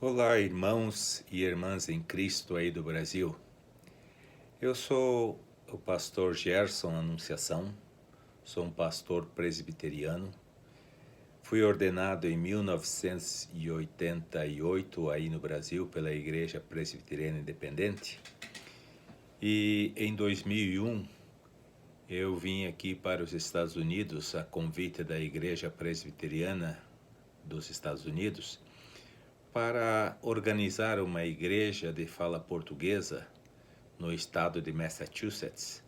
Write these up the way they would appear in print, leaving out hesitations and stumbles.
Olá, irmãos e irmãs em Cristo aí do Brasil. Eu sou o pastor Gerson Anunciação, sou um pastor presbiteriano. Fui ordenado em 1988 aí no Brasil pela Igreja Presbiteriana Independente. E em 2001 eu vim aqui para os Estados Unidos a convite da Igreja Presbiteriana dos Estados Unidos para organizar uma igreja de fala portuguesa no estado de Massachusetts.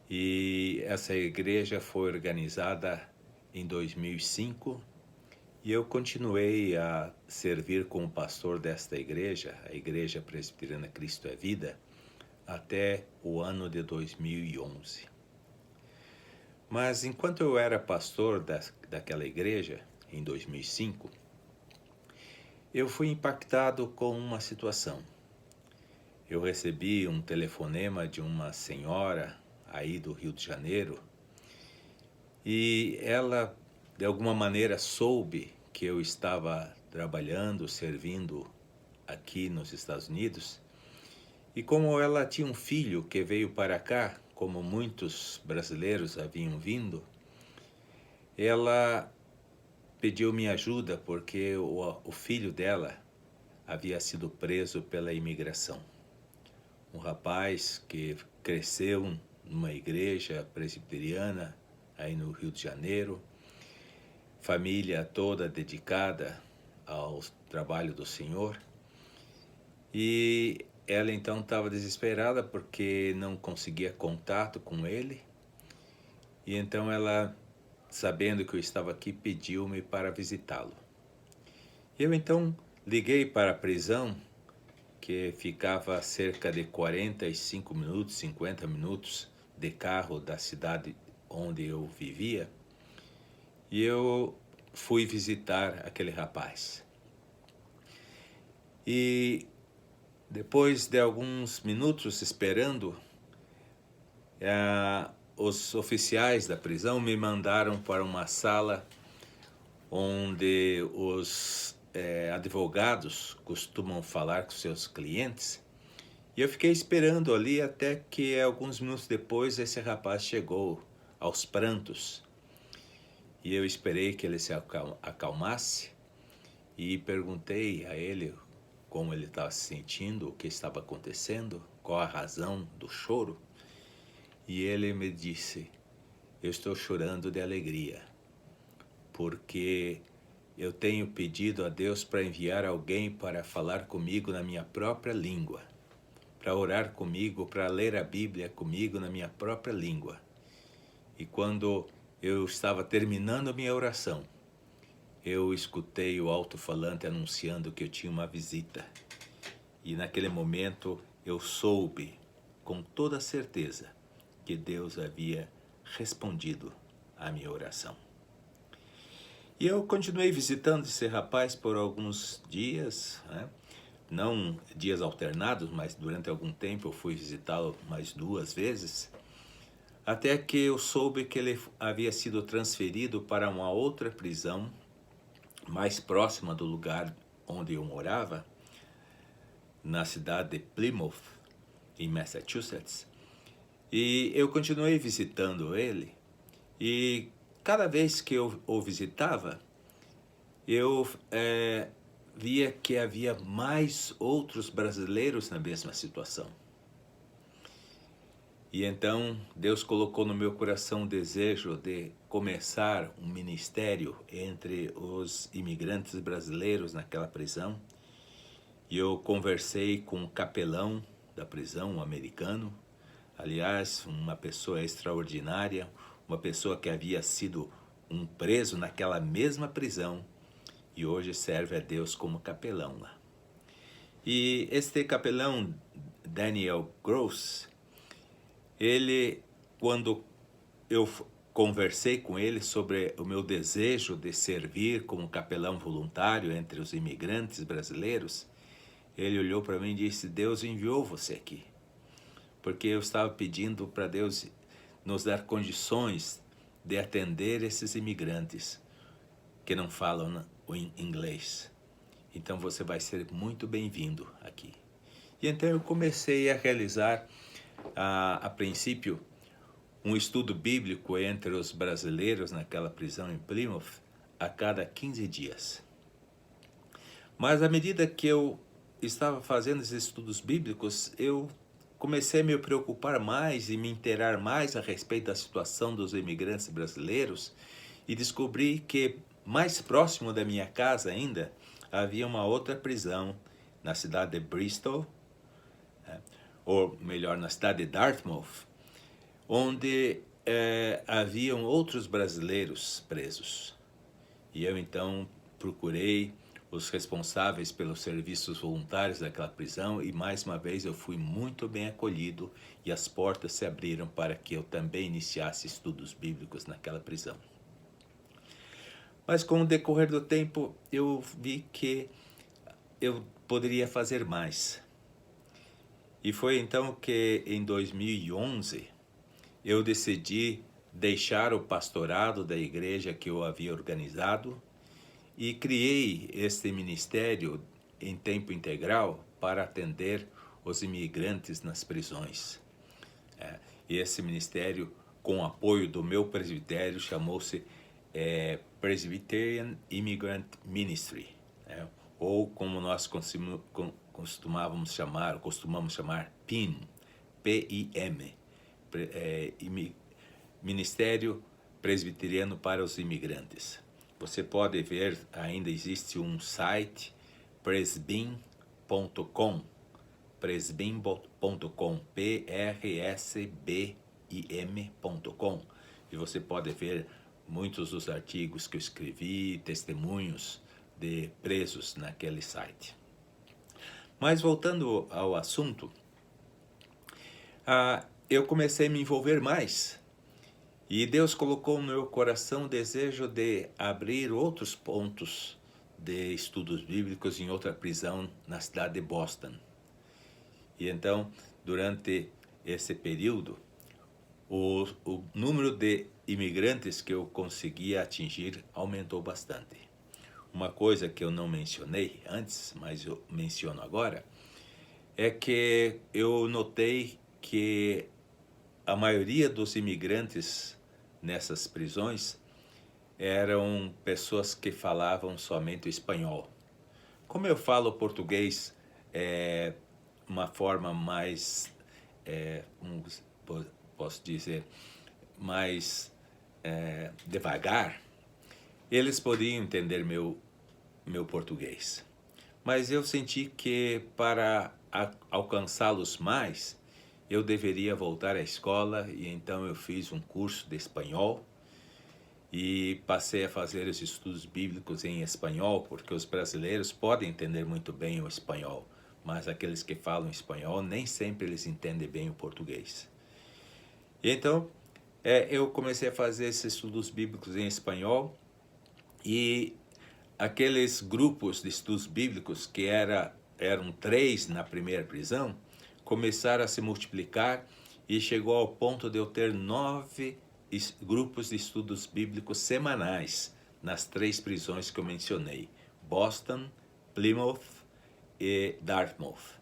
E essa igreja foi organizada em 2005 e eu continuei a servir como pastor desta igreja, a Igreja Presbiteriana Cristo é Vida, até o ano de 2011. Mas enquanto eu era pastor daquela igreja, em 2005, eu fui impactado com uma situação. Eu recebi um telefonema de uma senhora aí do Rio de Janeiro e ela, de alguma maneira, soube que eu estava trabalhando, servindo aqui nos Estados Unidos. E como ela tinha um filho que veio para cá, como muitos brasileiros haviam vindo, ela pediu minha ajuda porque o filho dela havia sido preso pela imigração. Um rapaz que cresceu numa igreja presbiteriana aí no Rio de Janeiro, família toda dedicada ao trabalho do Senhor. E ela então estava desesperada porque não conseguia contato com ele. E então ela, sabendo que eu estava aqui, pediu-me para visitá-lo. Eu então liguei para a prisão, que ficava a cerca de 45 minutos, 50 minutos de carro da cidade onde eu vivia, e eu fui visitar aquele rapaz. E depois de alguns minutos esperando, os oficiais da prisão me mandaram para uma sala onde os advogados costumam falar com seus clientes. E eu fiquei esperando ali até que alguns minutos depois esse rapaz chegou aos prantos. E eu esperei que ele se acalmasse e perguntei a ele como ele estava se sentindo, o que estava acontecendo, qual a razão do choro. E ele me disse: eu estou chorando de alegria, porque eu tenho pedido a Deus para enviar alguém para falar comigo na minha própria língua, para orar comigo, para ler a Bíblia comigo na minha própria língua. E quando eu estava terminando a minha oração, eu escutei o alto-falante anunciando que eu tinha uma visita. E naquele momento eu soube com toda certeza que Deus havia respondido à minha oração. E eu continuei visitando esse rapaz por alguns dias, né? Não dias alternados, mas durante algum tempo eu fui visitá-lo mais 2 vezes, até que eu soube que ele havia sido transferido para uma outra prisão mais próxima do lugar onde eu morava, na cidade de Plymouth, em Massachusetts. E eu continuei visitando ele, e cada vez que eu o visitava, eu via que havia mais outros brasileiros na mesma situação. E então Deus colocou no meu coração o desejo de começar um ministério entre os imigrantes brasileiros naquela prisão. E eu conversei com o capelão da prisão, um americano, aliás, uma pessoa extraordinária, uma pessoa que havia sido um preso naquela mesma prisão e hoje serve a Deus como capelão lá. E este capelão, Daniel Gross, ele, quando eu conversei com ele sobre o meu desejo de servir como capelão voluntário entre os imigrantes brasileiros, ele olhou para mim e disse: Deus enviou você aqui, porque eu estava pedindo para Deus nos dar condições de atender esses imigrantes que não falam o inglês. Então você vai ser muito bem-vindo aqui. E então eu comecei a realizar, a princípio, um estudo bíblico entre os brasileiros naquela prisão em Plymouth a cada 15 dias. Mas à medida que eu estava fazendo esses estudos bíblicos, eu comecei a me preocupar mais e me inteirar mais a respeito da situação dos imigrantes brasileiros e descobri que mais próximo da minha casa ainda havia uma outra prisão na cidade de Bristol, ou melhor, na cidade de Dartmouth, onde haviam outros brasileiros presos. E eu então procurei os responsáveis pelos serviços voluntários daquela prisão e mais uma vez eu fui muito bem acolhido e as portas se abriram para que eu também iniciasse estudos bíblicos naquela prisão. Mas com o decorrer do tempo eu vi que eu poderia fazer mais. E foi então que em 2011 eu decidi deixar o pastorado da igreja que eu havia organizado e criei este ministério em tempo integral para atender os imigrantes nas prisões. E esse ministério, com o apoio do meu presbitério, chamou-se Presbyterian Immigrant Ministry, ou como nós costumamos chamar PIM, P-I-M, Ministério Presbiteriano para os Imigrantes. Você pode ver, ainda existe um site, presbim.com, presbim.com, P-R-S-B-I-M.com, e você pode ver muitos dos artigos que eu escrevi, testemunhos de presos naquele site. Mas voltando ao assunto, eu comecei a me envolver mais. E Deus colocou no meu coração o desejo de abrir outros pontos de estudos bíblicos em outra prisão na cidade de Boston. E então, durante esse período, o número de imigrantes que eu conseguia atingir aumentou bastante. Uma coisa que eu não mencionei antes, mas eu menciono agora, é que eu notei que a maioria dos imigrantes nessas prisões eram pessoas que falavam somente o espanhol. Como eu falo português uma forma mais, posso dizer, mais devagar, eles podiam entender meu português. Mas eu senti que para alcançá-los mais, eu deveria voltar à escola e então eu fiz um curso de espanhol e passei a fazer os estudos bíblicos em espanhol, porque os brasileiros podem entender muito bem o espanhol, mas aqueles que falam espanhol nem sempre eles entendem bem o português. E então eu comecei a fazer esses estudos bíblicos em espanhol e aqueles grupos de estudos bíblicos que eram 3 na primeira prisão, começaram a se multiplicar e chegou ao ponto de eu ter 9 grupos de estudos bíblicos semanais nas 3 prisões que eu mencionei, Boston, Plymouth e Dartmouth.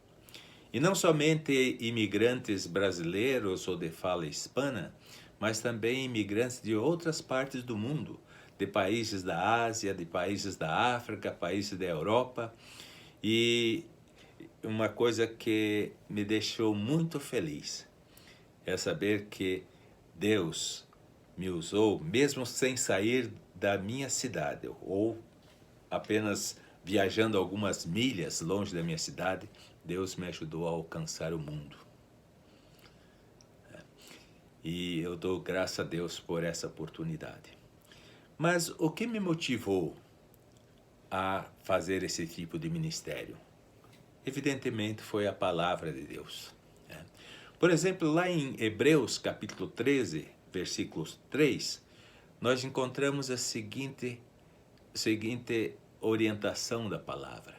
E não somente imigrantes brasileiros ou de fala hispana, mas também imigrantes de outras partes do mundo, de países da Ásia, de países da África, países da Europa. E uma coisa que me deixou muito feliz é saber que Deus me usou, mesmo sem sair da minha cidade, ou apenas viajando algumas milhas longe da minha cidade, Deus me ajudou a alcançar o mundo. E eu dou graças a Deus por essa oportunidade. Mas o que me motivou a fazer esse tipo de ministério? Evidentemente foi a palavra de Deus. Por exemplo, lá em Hebreus capítulo 13, versículo 3, nós encontramos a seguinte orientação da palavra.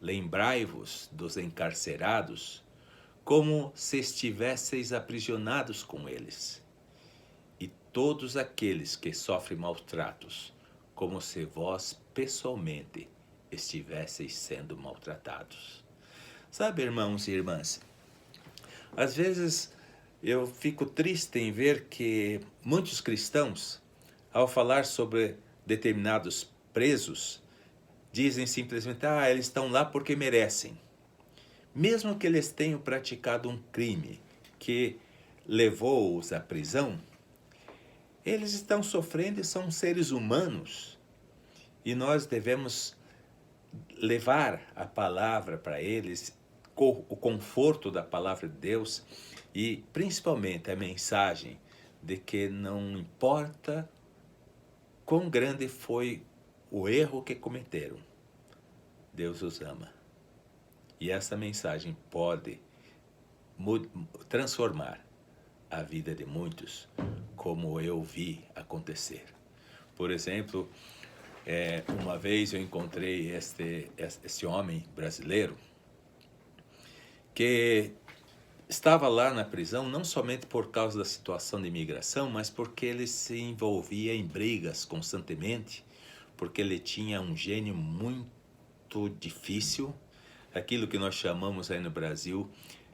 Lembrai-vos dos encarcerados, como se estivesseis aprisionados com eles, e todos aqueles que sofrem maus tratos, como se vós pessoalmente estivesseis sendo maltratados. Sabe, irmãos e irmãs, às vezes eu fico triste em ver que muitos cristãos, ao falar sobre determinados presos, dizem simplesmente, eles estão lá porque merecem. Mesmo que eles tenham praticado um crime que levou-os à prisão, eles estão sofrendo e são seres humanos. E nós devemos levar a palavra para eles, o conforto da palavra de Deus e principalmente a mensagem de que não importa quão grande foi o erro que cometeram, Deus os ama. E essa mensagem pode transformar a vida de muitos, como eu vi acontecer. Por exemplo, uma vez eu encontrei este homem brasileiro que estava lá na prisão não somente por causa da situação de imigração, mas porque ele se envolvia em brigas constantemente, porque ele tinha um gênio muito difícil, aquilo que nós chamamos aí no Brasil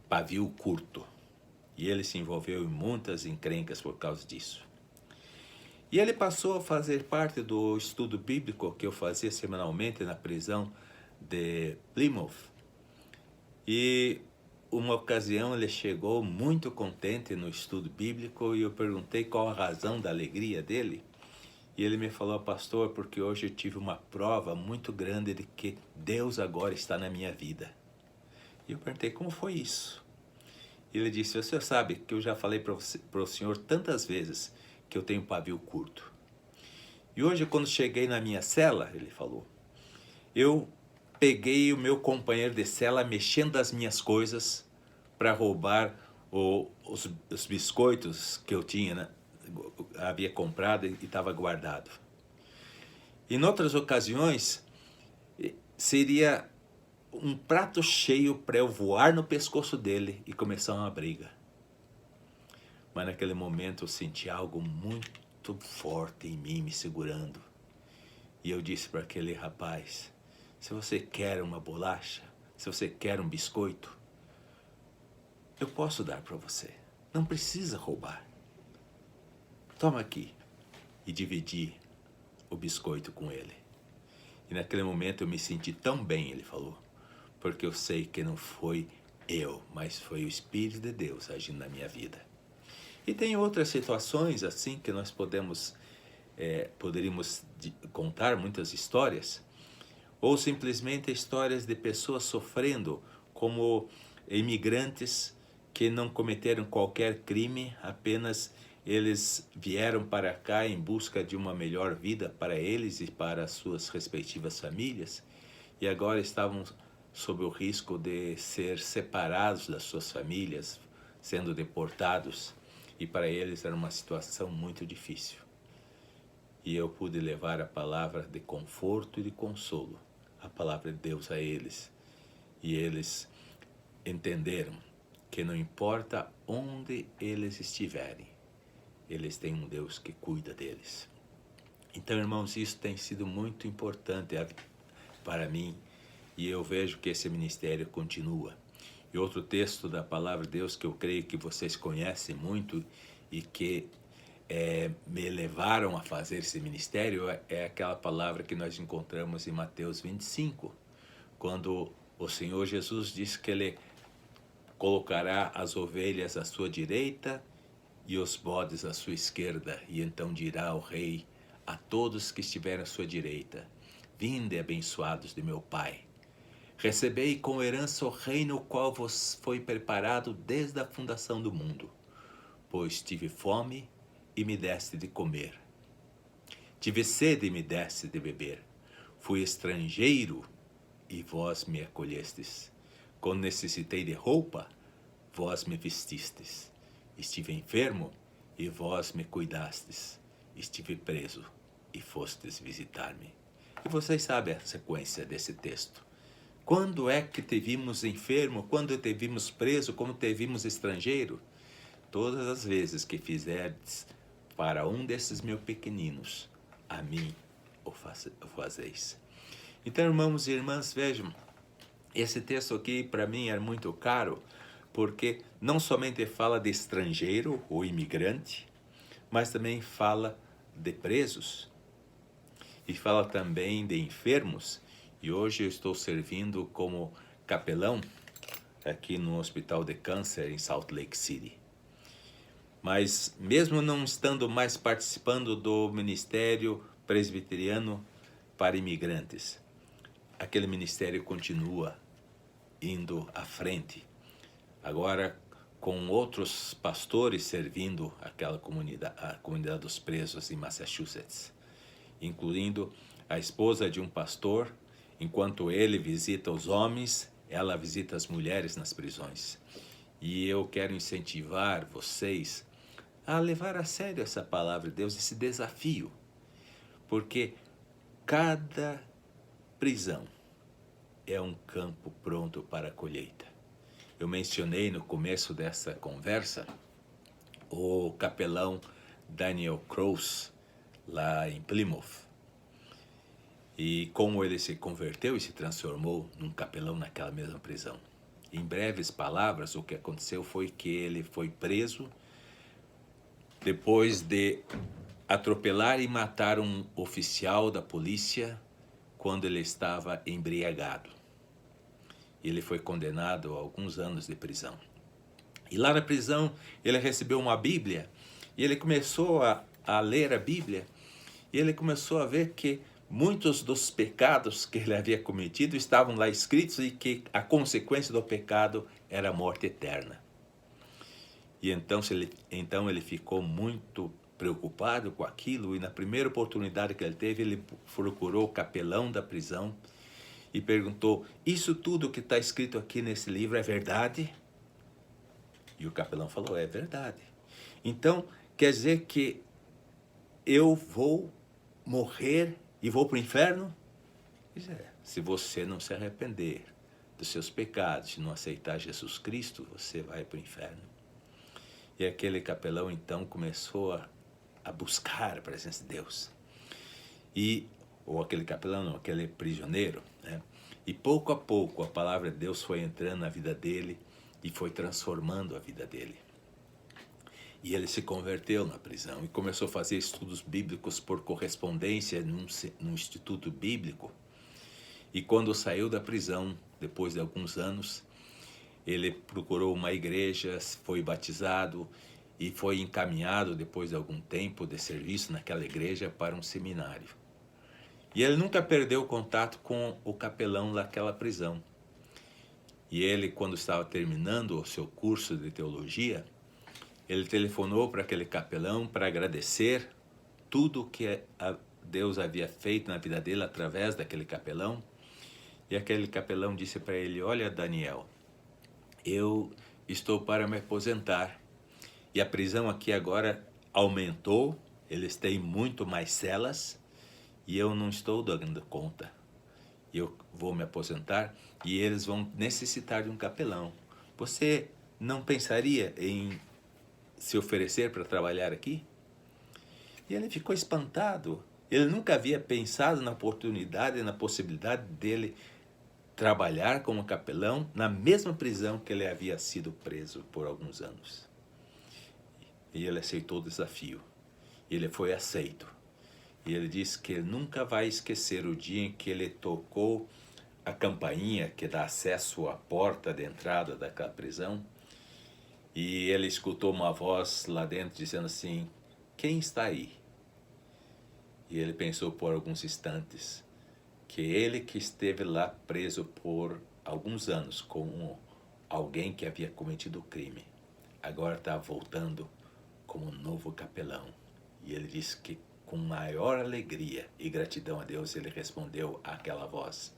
pavio curto. E ele se envolveu em muitas encrencas por causa disso. E ele passou a fazer parte do estudo bíblico que eu fazia semanalmente na prisão de Plymouth. E uma ocasião ele chegou muito contente no estudo bíblico e eu perguntei qual a razão da alegria dele. E ele me falou, pastor, porque hoje eu tive uma prova muito grande de que Deus agora está na minha vida. E eu perguntei, como foi isso? E ele disse, o senhor sabe que eu já falei para o senhor tantas vezes que eu tenho pavio curto. E hoje, quando cheguei na minha cela, ele falou, eu peguei o meu companheiro de cela mexendo as minhas coisas para roubar os biscoitos que eu tinha, né? Havia comprado e estava guardado. Em outras ocasiões, seria um prato cheio para eu voar no pescoço dele e começar uma briga. Mas naquele momento eu senti algo muito forte em mim, me segurando. E eu disse para aquele rapaz, se você quer uma bolacha, se você quer um biscoito, eu posso dar para você. Não precisa roubar. Toma aqui. E dividi o biscoito com ele. E naquele momento eu me senti tão bem, ele falou, porque eu sei que não foi eu, mas foi o Espírito de Deus agindo na minha vida. E tem outras situações assim que nós poderíamos contar muitas histórias, ou simplesmente histórias de pessoas sofrendo como imigrantes que não cometeram qualquer crime, apenas eles vieram para cá em busca de uma melhor vida para eles e para as suas respectivas famílias, e agora estavam sob o risco de ser separados das suas famílias, sendo deportados, e para eles era uma situação muito difícil. E eu pude levar a palavra de conforto e de consolo, a palavra de Deus a eles. E eles entenderam que não importa onde eles estiverem, eles têm um Deus que cuida deles. Então, irmãos, isso tem sido muito importante para mim, e eu vejo que esse ministério continua. E outro texto da palavra de Deus que eu creio que vocês conhecem muito e que me levaram a fazer esse ministério é aquela palavra que nós encontramos em Mateus 25, quando o Senhor Jesus diz que Ele colocará as ovelhas à sua direita e os bodes à sua esquerda, e então dirá ao rei a todos que estiverem à sua direita, vinde abençoados de meu Pai, recebei com herança o reino qual vos foi preparado desde a fundação do mundo, pois tive fome e me deste de comer, tive sede e me deste de beber, fui estrangeiro e vós me acolhestes, quando necessitei de roupa, vós me vestistes, estive enfermo e vós me cuidastes, estive preso e fostes visitar-me. E vocês sabem a sequência desse texto. Quando é que te vimos enfermo? Quando te vimos preso? Quando te vimos estrangeiro? Todas as vezes que fizerdes para um desses meus pequeninos, a mim o fazeis. Então, irmãos e irmãs, vejam, esse texto aqui para mim é muito caro, porque não somente fala de estrangeiro ou imigrante, mas também fala de presos e fala também de enfermos. E hoje eu estou servindo como capelão aqui no Hospital de Câncer em Salt Lake City. Mas mesmo não estando mais participando do ministério presbiteriano para imigrantes, aquele ministério continua indo à frente. Agora com outros pastores servindo aquela comunidade, a comunidade dos presos em Massachusetts, incluindo a esposa de um pastor. Enquanto ele visita os homens, ela visita as mulheres nas prisões. E eu quero incentivar vocês a levar a sério essa palavra de Deus, esse desafio, porque cada prisão é um campo pronto para a colheita. Eu mencionei no começo dessa conversa o capelão Daniel Cross, lá em Plymouth, e como ele se converteu e se transformou num capelão naquela mesma prisão. Em breves palavras, o que aconteceu foi que ele foi preso depois de atropelar e matar um oficial da polícia quando ele estava embriagado. Ele foi condenado a alguns anos de prisão. E lá na prisão ele recebeu uma Bíblia e ele começou a ler a Bíblia e ele começou a ver que muitos dos pecados que ele havia cometido estavam lá escritos e que a consequência do pecado era a morte eterna. E então ele ficou muito preocupado com aquilo e na primeira oportunidade que ele teve, ele procurou o capelão da prisão e perguntou: isso tudo que está escrito aqui nesse livro é verdade? E o capelão falou: é verdade. Então, quer dizer que eu vou morrer e vou para o inferno? Pois é, se você não se arrepender dos seus pecados e não aceitar Jesus Cristo, você vai para o inferno. E aquele capelão então começou a buscar a presença de Deus. Ou aquele capelão, não, aquele prisioneiro, né? E pouco a pouco a palavra de Deus foi entrando na vida dele e foi transformando a vida dele. E ele se converteu na prisão e começou a fazer estudos bíblicos por correspondência num instituto bíblico. E quando saiu da prisão, depois de alguns anos, ele procurou uma igreja, foi batizado e foi encaminhado, depois de algum tempo de serviço naquela igreja, para um seminário. E ele nunca perdeu o contato com o capelão daquela prisão. E ele, quando estava terminando o seu curso de teologia, ele telefonou para aquele capelão para agradecer tudo que Deus havia feito na vida dele através daquele capelão. E aquele capelão disse para ele: olha, Daniel, eu estou para me aposentar e a prisão aqui agora aumentou, eles têm muito mais celas e eu não estou dando conta. Eu vou me aposentar e eles vão necessitar de um capelão. Você não pensaria em se oferecer para trabalhar aqui? E ele ficou espantado. Ele nunca havia pensado na oportunidade, na possibilidade dele trabalhar como capelão na mesma prisão que ele havia sido preso por alguns anos. E ele aceitou o desafio. Ele foi aceito. E ele disse que ele nunca vai esquecer o dia em que ele tocou a campainha que dá acesso à porta de entrada daquela prisão. E ele escutou uma voz lá dentro dizendo assim: quem está aí? E ele pensou por alguns instantes que ele, que esteve lá preso por alguns anos como alguém que havia cometido o crime, agora está voltando como um novo capelão. E ele disse que com maior alegria e gratidão a Deus ele respondeu àquela voz: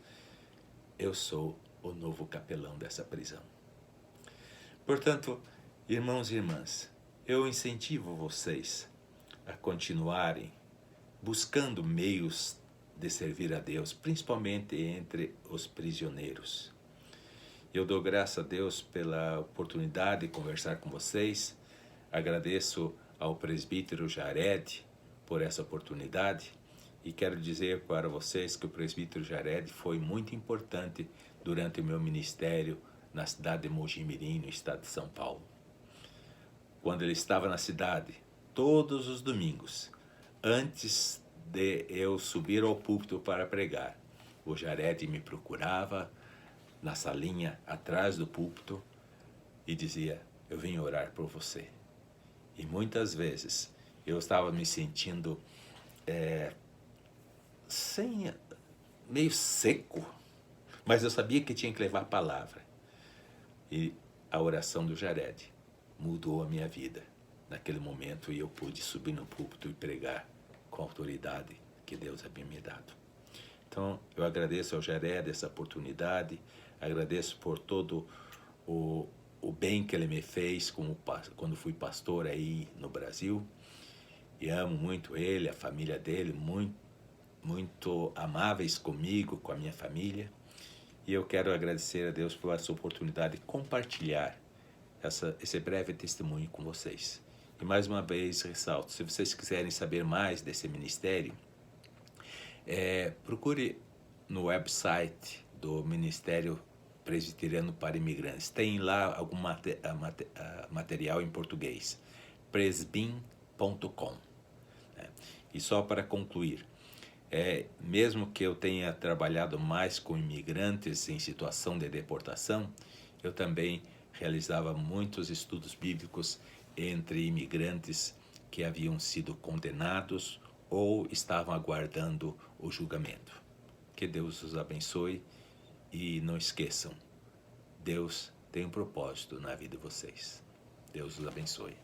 eu sou o novo capelão dessa prisão. Portanto, irmãos e irmãs, eu incentivo vocês a continuarem buscando meios de servir a Deus, principalmente entre os prisioneiros. Eu dou graças a Deus pela oportunidade de conversar com vocês. Agradeço ao presbítero Jared por essa oportunidade E quero dizer para vocês que o presbítero Jared foi muito importante durante o meu ministério na cidade de Mogi-mirim, no estado de São Paulo. Quando ele estava na cidade, todos os domingos, antes de eu subir ao púlpito para pregar, o Jared me procurava na salinha atrás do púlpito e dizia: eu vim orar por você. E muitas vezes eu estava me sentindo meio seco, mas eu sabia que tinha que levar a palavra. E a oração do Jared mudou a minha vida naquele momento, e eu pude subir no púlpito e pregar com a autoridade que Deus havia me dado. Então, eu agradeço ao Jared essa oportunidade, agradeço por todo o bem que ele me fez quando fui pastor aí no Brasil, e amo muito ele, a família dele, muito amáveis comigo, com a minha família, e eu quero agradecer a Deus por essa oportunidade de compartilhar esse breve testemunho com vocês. E mais uma vez ressalto, se vocês quiserem saber mais desse ministério, procure no website do Ministério Presbiteriano para Imigrantes. Tem lá algum material em português, presbim.com. E só para concluir, mesmo que eu tenha trabalhado mais com imigrantes em situação de deportação, eu também realizava muitos estudos bíblicos entre imigrantes que haviam sido condenados ou estavam aguardando o julgamento. Que Deus os abençoe e não esqueçam, Deus tem um propósito na vida de vocês. Deus os abençoe.